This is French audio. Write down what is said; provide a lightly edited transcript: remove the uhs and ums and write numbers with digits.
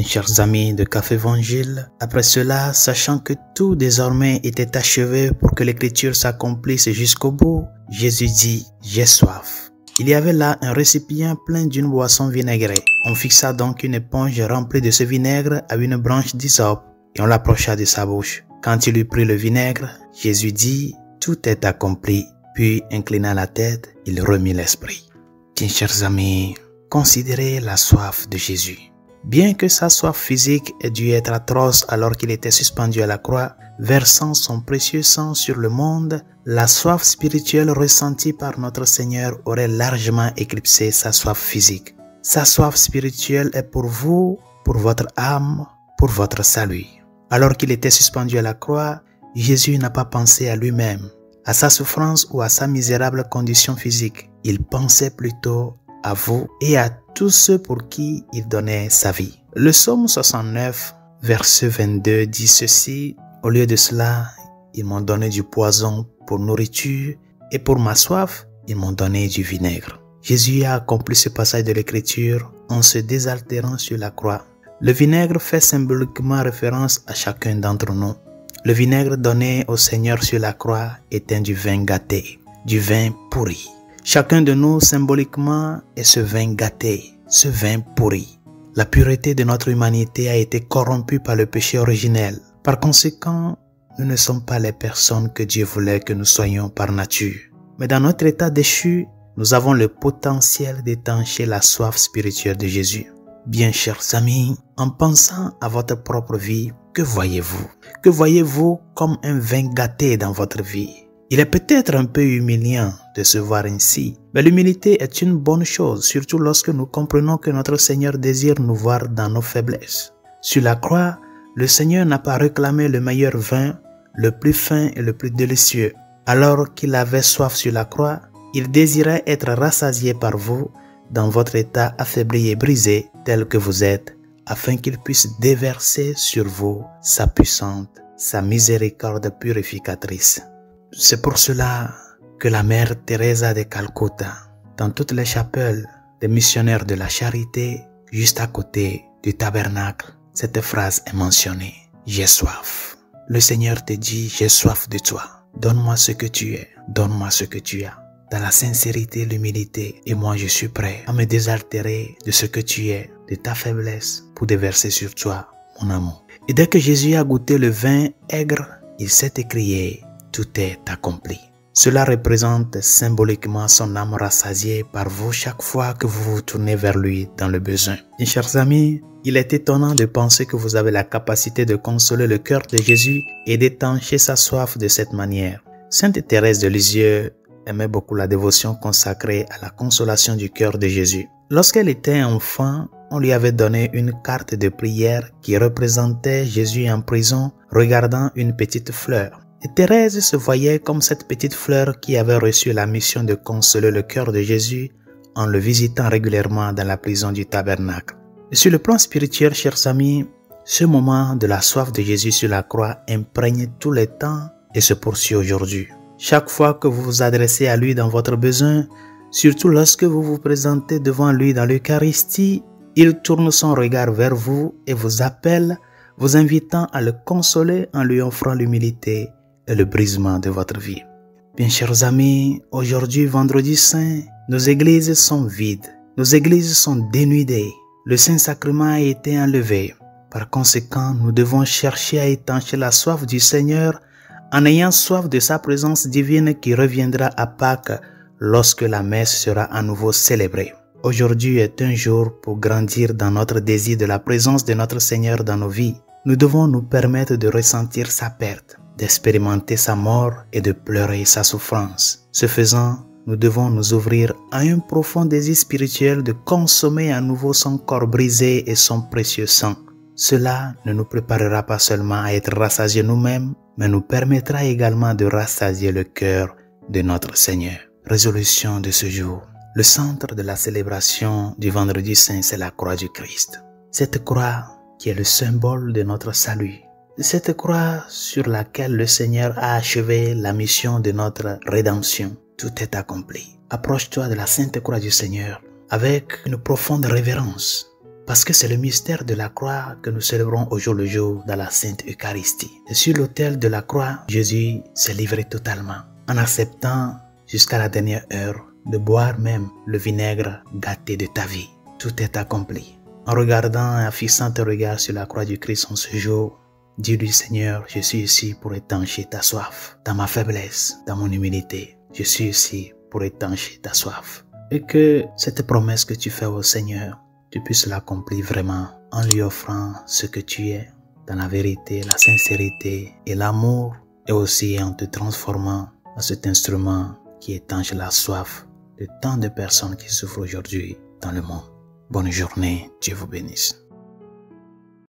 Chers amis de Café Évangile, après cela, sachant que tout désormais était achevé pour que l'écriture s'accomplisse jusqu'au bout, Jésus dit « J'ai soif ». Il y avait là un récipient plein d'une boisson vinaigrée. On fixa donc une éponge remplie de ce vinaigre à une branche d'hysope et on l'approcha de sa bouche. Quand il eut pris le vinaigre, Jésus dit « Tout est accompli ». Puis, inclinant la tête, il remit l'esprit. Chers amis, considérez la soif de Jésus. Bien que sa soif physique ait dû être atroce alors qu'il était suspendu à la croix, versant son précieux sang sur le monde, la soif spirituelle ressentie par notre Seigneur aurait largement éclipsé sa soif physique. Sa soif spirituelle est pour vous, pour votre âme, pour votre salut. Alors qu'il était suspendu à la croix, Jésus n'a pas pensé à lui-même, à sa souffrance ou à sa misérable condition physique. Il pensait plutôt à vous et à tous ceux pour qui il donnait sa vie. Le psaume 69, verset 22 dit ceci: « Au lieu de cela, ils m'ont donné du poison pour nourriture et pour ma soif, ils m'ont donné du vinaigre. » Jésus a accompli ce passage de l'écriture en se désaltérant sur la croix. Le vinaigre fait symboliquement référence à chacun d'entre nous. Le vinaigre donné au Seigneur sur la croix était du vin gâté, du vin pourri. Chacun de nous, symboliquement, est ce vin gâté, ce vin pourri. La pureté de notre humanité a été corrompue par le péché originel. Par conséquent, nous ne sommes pas les personnes que Dieu voulait que nous soyons par nature. Mais dans notre état déchu, nous avons le potentiel d'étancher la soif spirituelle de Jésus. Bien chers amis, en pensant à votre propre vie, que voyez-vous? Que voyez-vous comme un vin gâté dans votre vie? Il est peut-être un peu humiliant de se voir ainsi, mais l'humilité est une bonne chose, surtout lorsque nous comprenons que notre Seigneur désire nous voir dans nos faiblesses. Sur la croix, le Seigneur n'a pas réclamé le meilleur vin, le plus fin et le plus délicieux. Alors qu'il avait soif sur la croix, il désirait être rassasié par vous dans votre état affaibli et brisé tel que vous êtes, afin qu'il puisse déverser sur vous sa puissante, sa miséricorde purificatrice. C'est pour cela que la mère Teresa de Calcutta, dans toutes les chapelles des missionnaires de la charité, juste à côté du tabernacle, cette phrase est mentionnée: « J'ai soif ». Le Seigneur te dit: « J'ai soif de toi. Donne-moi ce que tu es. Donne-moi ce que tu as. » Dans la sincérité et l'humilité, et moi je suis prêt à me désaltérer de ce que tu es, de ta faiblesse, pour déverser sur toi mon amour. Et dès que Jésus a goûté le vin aigre, il s'est écrié: « Tout est accompli ». Cela représente symboliquement son âme rassasiée par vous chaque fois que vous vous tournez vers lui dans le besoin. Et chers amis, il est étonnant de penser que vous avez la capacité de consoler le cœur de Jésus et d'étancher sa soif de cette manière. Sainte Thérèse de Lisieux aimait beaucoup la dévotion consacrée à la consolation du cœur de Jésus. Lorsqu'elle était enfant, on lui avait donné une carte de prière qui représentait Jésus en prison regardant une petite fleur. Et Thérèse se voyait comme cette petite fleur qui avait reçu la mission de consoler le cœur de Jésus en le visitant régulièrement dans la prison du tabernacle. Et sur le plan spirituel, chers amis, ce moment de la soif de Jésus sur la croix imprègne tout le temps et se poursuit aujourd'hui. Chaque fois que vous vous adressez à lui dans votre besoin, surtout lorsque vous vous présentez devant lui dans l'Eucharistie, il tourne son regard vers vous et vous appelle, vous invitant à le consoler en lui offrant l'humilité et le brisement de votre vie. Bien chers amis, aujourd'hui, vendredi saint, nos églises sont vides, nos églises sont dénudées, le Saint-Sacrement a été enlevé. Par conséquent, nous devons chercher à étancher la soif du Seigneur en ayant soif de sa présence divine qui reviendra à Pâques lorsque la messe sera à nouveau célébrée. Aujourd'hui est un jour pour grandir dans notre désir de la présence de notre Seigneur dans nos vies. Nous devons nous permettre de ressentir sa perte, d'expérimenter sa mort et de pleurer sa souffrance. Ce faisant, nous devons nous ouvrir à un profond désir spirituel de consommer à nouveau son corps brisé et son précieux sang. Cela ne nous préparera pas seulement à être rassasiés nous-mêmes, mais nous permettra également de rassasier le cœur de notre Seigneur. Résolution de ce jour. Le centre de la célébration du Vendredi Saint, c'est la croix du Christ. Cette croix qui est le symbole de notre salut. Cette croix sur laquelle le Seigneur a achevé la mission de notre rédemption. Tout est accompli. Approche-toi de la sainte croix du Seigneur avec une profonde révérence. Parce que c'est le mystère de la croix que nous célébrons au jour le jour dans la Sainte Eucharistie. Et sur l'autel de la croix, Jésus s'est livré totalement, en acceptant jusqu'à la dernière heure de boire même le vinaigre gâté de ta vie. Tout est accompli. En regardant et en fixant tes regards sur la croix du Christ en ce jour, dis-lui Seigneur, je suis ici pour étancher ta soif. Dans ma faiblesse, dans mon humilité, je suis ici pour étancher ta soif. Et que cette promesse que tu fais au Seigneur, tu puisses l'accomplir vraiment en lui offrant ce que tu es, dans la vérité, la sincérité et l'amour, et aussi en te transformant en cet instrument qui étanche la soif de tant de personnes qui souffrent aujourd'hui dans le monde. Bonne journée, Dieu vous bénisse.